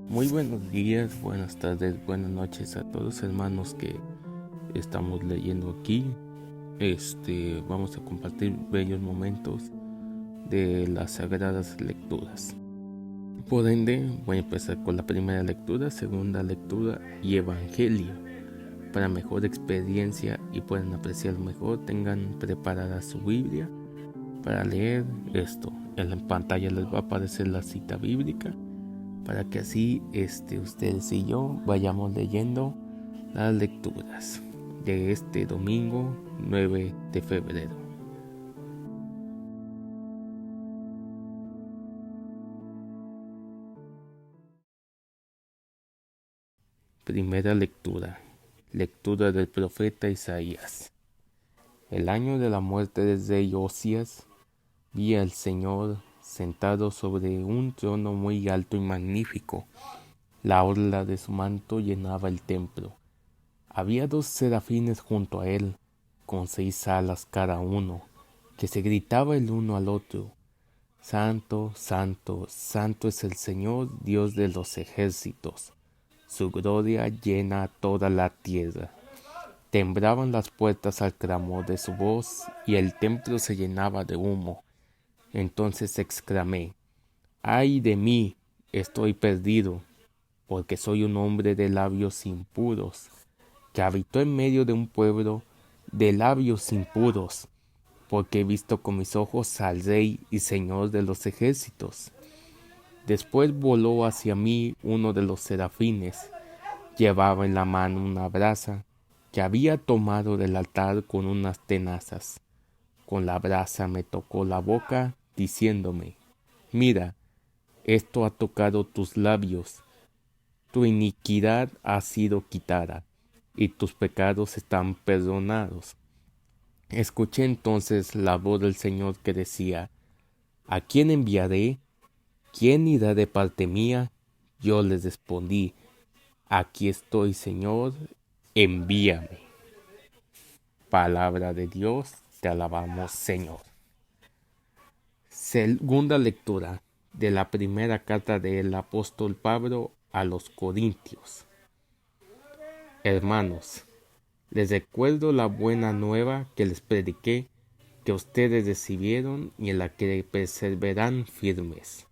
Muy buenos días, buenas tardes, buenas noches a todos hermanos que estamos leyendo aquí. Vamos a compartir bellos momentos de las sagradas lecturas. Por ende, voy a empezar con la primera lectura, segunda lectura y evangelio. Para mejor experiencia y puedan apreciar mejor, tengan preparada su Biblia para leer esto. En la pantalla les va a aparecer la cita bíblica para que así ustedes y yo vayamos leyendo las lecturas de este domingo 9 de febrero. Primera lectura. Lectura del profeta Isaías. El año de la muerte del rey Osías, vi al Señor sentado sobre un trono muy alto y magnífico. La orla de su manto llenaba el templo. Había dos serafines junto a él, con 6 alas cada uno, que se gritaba el uno al otro: Santo, santo, santo es el Señor, Dios de los ejércitos. Su gloria llena toda la tierra. Temblaban las puertas al clamor de su voz, y el templo se llenaba de humo. Entonces exclamé: ¡Ay de mí! Estoy perdido, porque soy un hombre de labios impuros, que habitó en medio de un pueblo de labios impuros, porque he visto con mis ojos al Rey y Señor de los ejércitos. Después voló hacia mí uno de los serafines. Llevaba en la mano una brasa que había tomado del altar con unas tenazas. Con la brasa me tocó la boca, diciéndome: Mira, esto ha tocado tus labios. Tu iniquidad ha sido quitada, y tus pecados están perdonados. Escuché entonces la voz del Señor que decía: ¿A quién enviaré? ¿Quién irá de parte mía? Yo les respondí: Aquí estoy, Señor, envíame. Palabra de Dios, te alabamos, Señor. Segunda lectura de la primera carta del apóstol Pablo a los Corintios. Hermanos, les recuerdo la buena nueva que les prediqué, que ustedes recibieron y en la que perseveran firmes.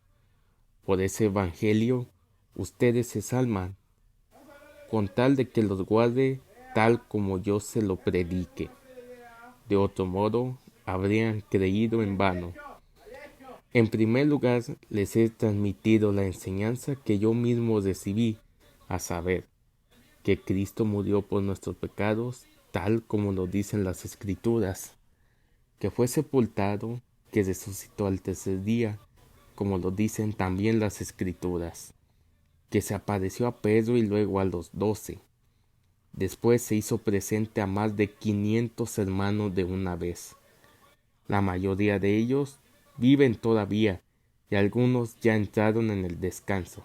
Por ese evangelio ustedes se salvan, con tal de que los guarde tal como yo se lo predique. De otro modo, habrían creído en vano. En primer lugar, les he transmitido la enseñanza que yo mismo recibí, a saber, que Cristo murió por nuestros pecados, tal como lo dicen las Escrituras, que fue sepultado, que resucitó al tercer día, como lo dicen también las Escrituras, que se apareció a Pedro y luego a los 12. Después se hizo presente a más de 500 hermanos de una vez. La mayoría de ellos viven todavía y algunos ya entraron en el descanso.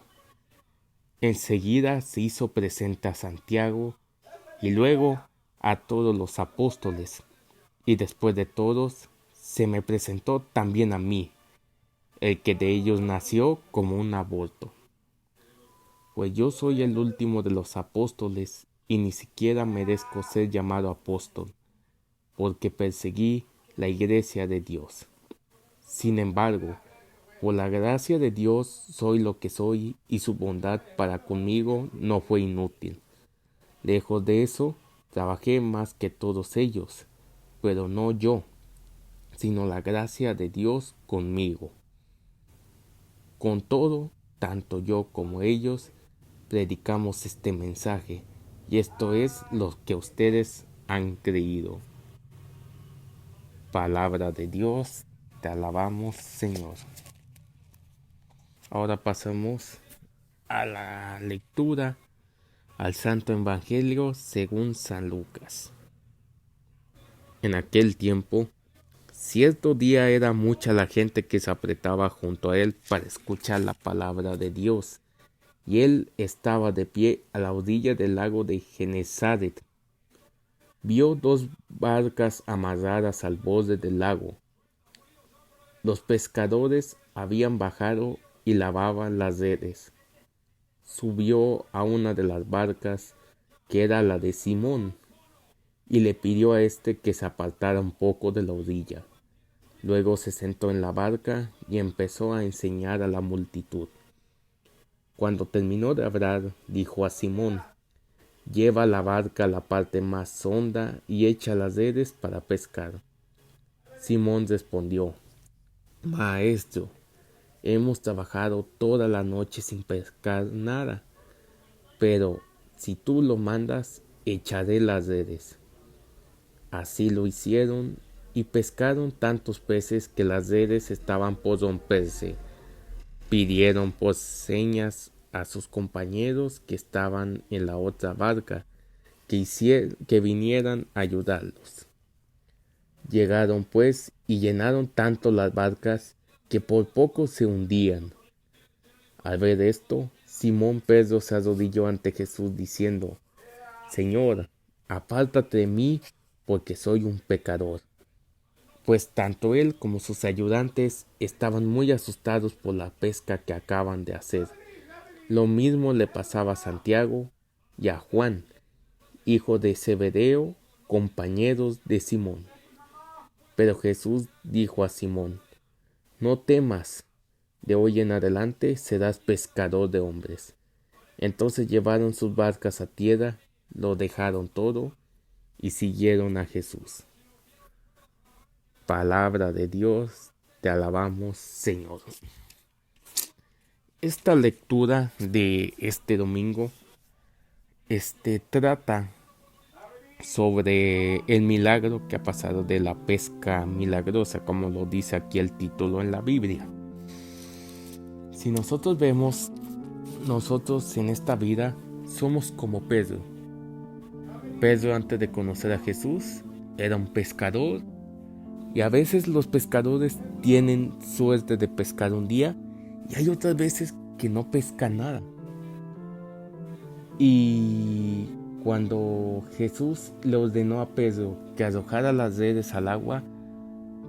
Enseguida se hizo presente a Santiago y luego a todos los apóstoles, y después de todos se me presentó también a mí, el que de ellos nació como un aborto. Pues yo soy el último de los apóstoles y ni siquiera merezco ser llamado apóstol, porque perseguí la iglesia de Dios. Sin embargo, por la gracia de Dios soy lo que soy, y su bondad para conmigo no fue inútil. Lejos de eso, trabajé más que todos ellos, pero no yo, sino la gracia de Dios conmigo. Con todo, tanto yo como ellos predicamos este mensaje, y esto es lo que ustedes han creído. Palabra de Dios, te alabamos, Señor. Ahora pasamos a la lectura al Santo Evangelio según San Lucas. En aquel tiempo, cierto día era mucha la gente que se apretaba junto a él para escuchar la palabra de Dios, y él estaba de pie a la orilla del lago de Genesaret. Vio 2 barcas amarradas al borde del lago. Los pescadores habían bajado y lavaban las redes. subió a una de las barcas, que era la de Simón, y le pidió a éste que se apartara un poco de la orilla. Luego se sentó en la barca y empezó a enseñar a la multitud. Cuando terminó de hablar, dijo a Simón: «Lleva la barca a la parte más honda y echa las redes para pescar». Simón respondió: «Maestro, hemos trabajado toda la noche sin pescar nada, pero si tú lo mandas, echaré las redes». Así lo hicieron y pescaron tantos peces que las redes estaban por romperse. Pidieron por señas a sus compañeros que estaban en la otra barca que vinieran a ayudarlos. Llegaron pues y llenaron tanto las barcas que por poco se hundían. Al ver esto, Simón Pedro se arrodilló ante Jesús diciendo: «Señor, apártate de mí, porque soy un pecador». Pues tanto él como sus ayudantes estaban muy asustados por la pesca que acaban de hacer. Lo mismo le pasaba a Santiago y a Juan, hijo de Zebedeo, compañeros de Simón. Pero Jesús dijo a Simón: «No temas, de hoy en adelante serás pescador de hombres». Entonces llevaron sus barcas a tierra, lo dejaron todo y siguieron a Jesús. Palabra de Dios, te alabamos, Señor. Esta lectura de este domingo trata sobre el milagro que ha pasado de la pesca milagrosa, como lo dice aquí el título en la Biblia. Si nosotros vemos, nosotros en esta vida somos como Pedro. Pedro, antes de conocer a Jesús, era un pescador, y a veces los pescadores tienen suerte de pescar un día y hay otras veces que no pescan nada. Y cuando Jesús le ordenó a Pedro que arrojara las redes al agua,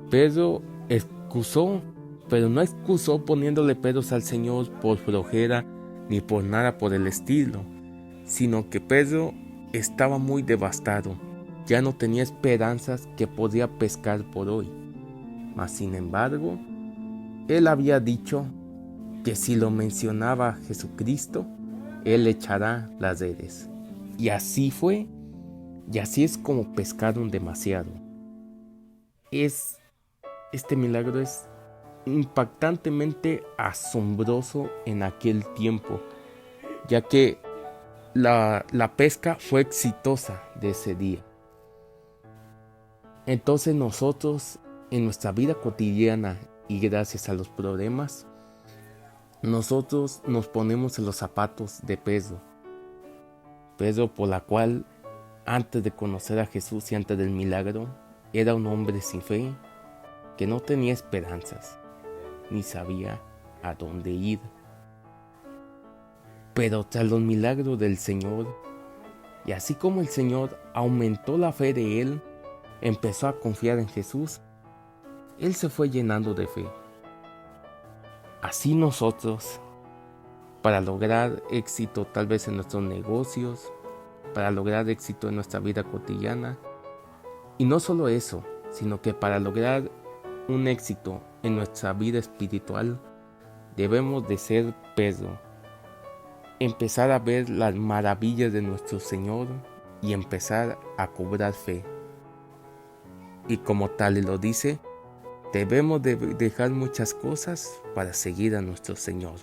Pedro excusó, pero no excusó poniéndole peros al Señor por flojera ni por nada por el estilo, sino que Pedro estaba muy devastado. Ya no tenía esperanzas que podía pescar por hoy. Mas sin embargo, él había dicho que si lo mencionaba Jesucristo, él echará las redes. Y así fue, y así es como pescaron demasiado. Este milagro es impactantemente asombroso en aquel tiempo, ya que la pesca fue exitosa de ese día. Entonces nosotros, en nuestra vida cotidiana y gracias a los problemas, nosotros nos ponemos en los zapatos de Pedro. Pedro, por la cual, antes de conocer a Jesús y antes del milagro, era un hombre sin fe, que no tenía esperanzas, ni sabía a dónde ir. Pero tras los milagros del Señor, y así como el Señor aumentó la fe de él, empezó a confiar en Jesús, él se fue llenando de fe. Así nosotros, para lograr éxito tal vez en nuestros negocios, para lograr éxito en nuestra vida cotidiana, y no solo eso, sino que para lograr un éxito en nuestra vida espiritual, debemos de ser Pedro, empezar a ver las maravillas de nuestro Señor y empezar a cobrar fe. Y como tal lo dice, debemos de dejar muchas cosas para seguir a nuestro Señor.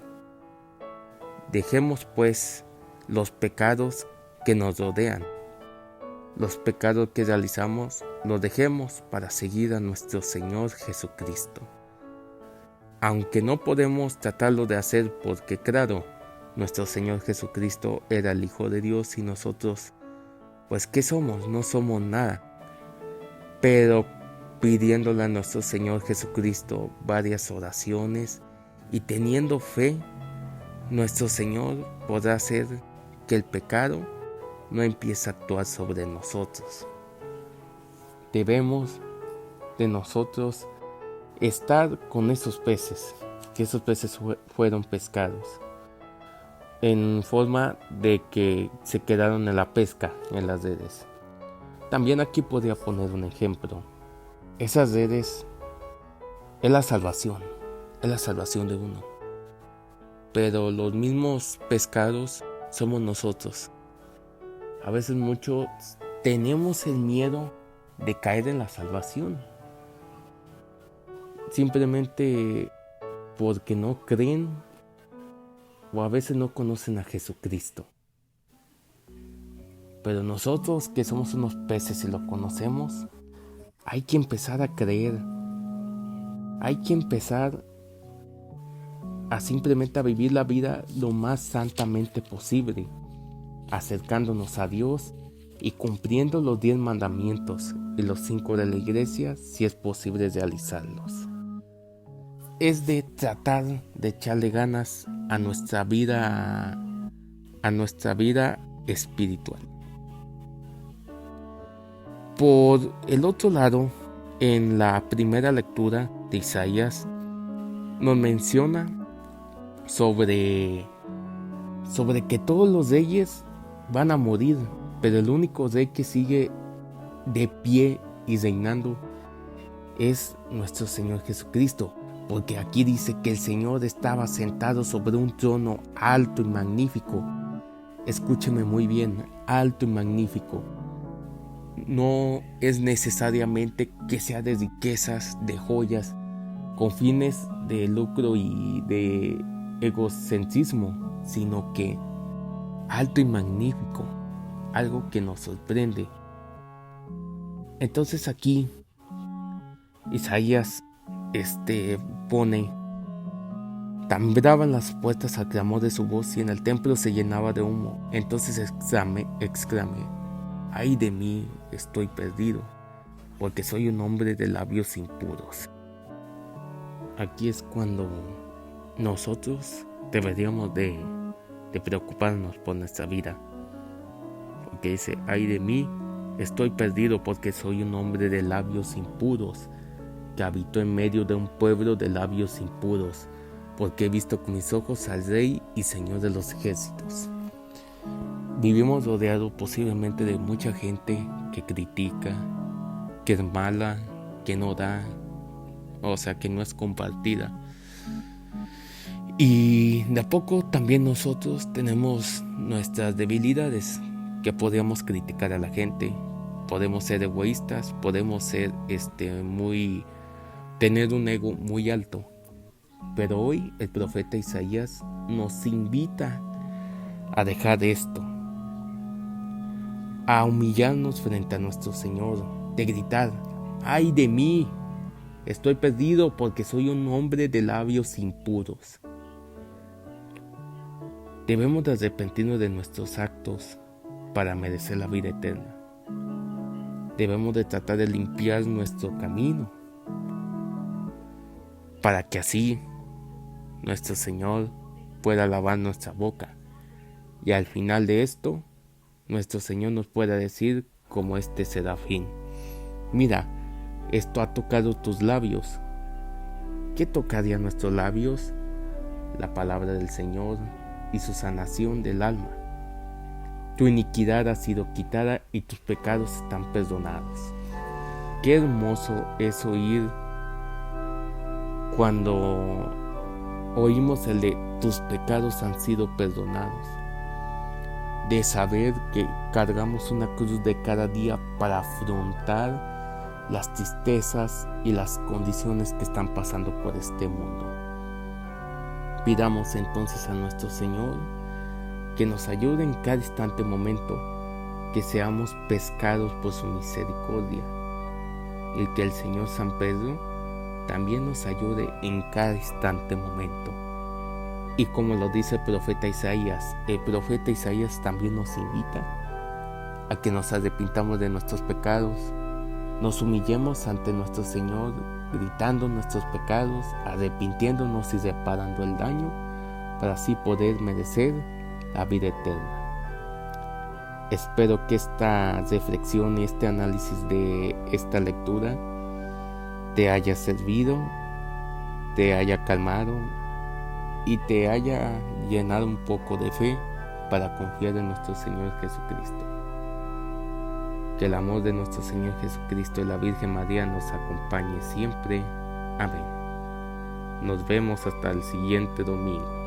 Dejemos pues los pecados que nos rodean. Los pecados que realizamos los dejemos para seguir a nuestro Señor Jesucristo. Aunque no podemos tratarlo de hacer porque claro, nuestro Señor Jesucristo era el Hijo de Dios y nosotros, pues ¿qué somos? No somos nada. Pero pidiéndole a nuestro Señor Jesucristo varias oraciones y teniendo fe, nuestro Señor podrá hacer que el pecado no empiece a actuar sobre nosotros. Debemos de nosotros estar con esos peces, que esos peces fueron pescados. en forma de que se quedaron en la pesca, en las redes. También aquí podría poner un ejemplo. Esas redes es la salvación de uno. Pero los mismos pescados somos nosotros. A veces mucho tenemos el miedo de caer en la salvación. Simplemente porque no creen o a veces no conocen a Jesucristo. Pero nosotros que somos unos peces y lo conocemos, hay que empezar a creer. Hay que empezar a simplemente a vivir la vida lo más santamente posible, acercándonos a Dios y cumpliendo los 10 mandamientos y los 5 de la iglesia si es posible realizarlos. Es de tratar de echarle ganas a nuestra vida espiritual. Por el otro lado, en la primera lectura de Isaías nos menciona sobre que todos los reyes van a morir, pero el único rey que sigue de pie y reinando es nuestro Señor Jesucristo, porque aquí dice que el Señor estaba sentado sobre un trono alto y magnífico. Escúcheme muy bien, alto y magnífico. No es necesariamente que sea de riquezas, de joyas, con fines de lucro y de egocentrismo, sino que alto y magnífico, algo que nos sorprende. Entonces aquí Isaías pone: tambraban las puertas al clamor de su voz y en el templo se llenaba de humo. Entonces exclamé, ay de mí, estoy perdido, porque soy un hombre de labios impuros. Aquí es cuando nosotros deberíamos de preocuparnos por nuestra vida, porque dice: ay de mí, estoy perdido, porque soy un hombre de labios impuros, que habito en medio de un pueblo de labios impuros, porque he visto con mis ojos al Rey y Señor de los ejércitos. Vivimos rodeados posiblemente de mucha gente que critica, que es mala, que no da, o sea, que no es compartida. Y de a poco también nosotros tenemos nuestras debilidades, que podemos criticar a la gente, podemos ser egoístas, podemos ser tener un ego muy alto. Pero hoy el profeta Isaías nos invita a dejar esto, a humillarnos frente a nuestro Señor, de gritar: ay de mí, estoy perdido, porque soy un hombre de labios impuros. Debemos de arrepentirnos de nuestros actos para merecer la vida eterna. Debemos de tratar de limpiar nuestro camino, para que así nuestro Señor pueda lavar nuestra boca, y al final de esto nuestro Señor nos pueda decir como serafín: mira, esto ha tocado tus labios. ¿Qué tocaría nuestros labios? La palabra del Señor y su sanación del alma. Tu iniquidad ha sido quitada y tus pecados están perdonados. Qué hermoso es oír cuando oímos el de tus pecados han sido perdonados, de saber que cargamos una cruz de cada día para afrontar las tristezas y las condiciones que están pasando por este mundo. Pidamos entonces a nuestro Señor que nos ayude en cada instante momento, que seamos pescados por su misericordia, y que el Señor San Pedro también nos ayude en cada instante momento. Y como lo dice el profeta Isaías también nos invita a que nos arrepintamos de nuestros pecados, nos humillemos ante nuestro Señor, gritando nuestros pecados, arrepintiéndonos y reparando el daño, para así poder merecer la vida eterna. Espero que esta reflexión y este análisis de esta lectura te haya servido, te haya calmado y te haya llenar un poco de fe para confiar en nuestro Señor Jesucristo. Que el amor de nuestro Señor Jesucristo y la Virgen María nos acompañe siempre. Amén. Nos vemos hasta el siguiente domingo.